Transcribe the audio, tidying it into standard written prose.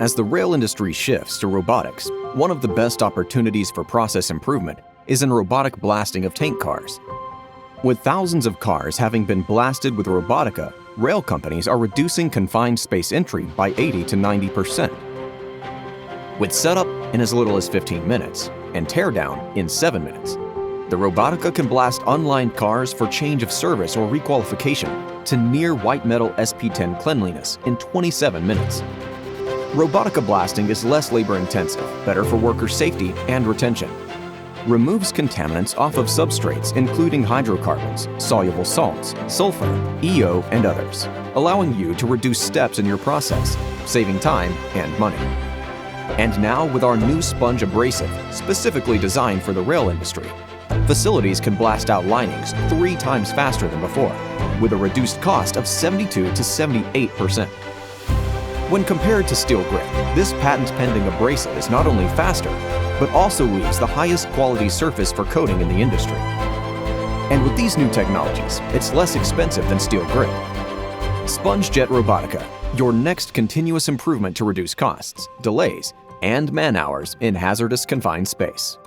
As the rail industry shifts to robotics, one of the best opportunities for process improvement is in robotic blasting of tank cars. With thousands of cars having been blasted with Robotica, rail companies are reducing confined space entry by 80 to 90%. With setup in as little as 15 minutes and teardown in 7 minutes, the Robotica can blast unlined cars for change of service or requalification to near white metal SP10 cleanliness in 27 minutes. Robotica blasting is less labor-intensive, better for worker safety and retention. Removes contaminants off of substrates including hydrocarbons, soluble salts, sulfur, EO, and others, allowing you to reduce steps in your process, saving time and money. And now with our new sponge abrasive, specifically designed for the rail industry, facilities can blast out linings 3 times faster than before, with a reduced cost of 72 to 78%. When compared to steel grit, this patent-pending abrasive is not only faster, but also leaves the highest quality surface for coating in the industry. And with these new technologies, it's less expensive than steel grit. SpongeJet Robotica, your next continuous improvement to reduce costs, delays, and man-hours in hazardous confined space.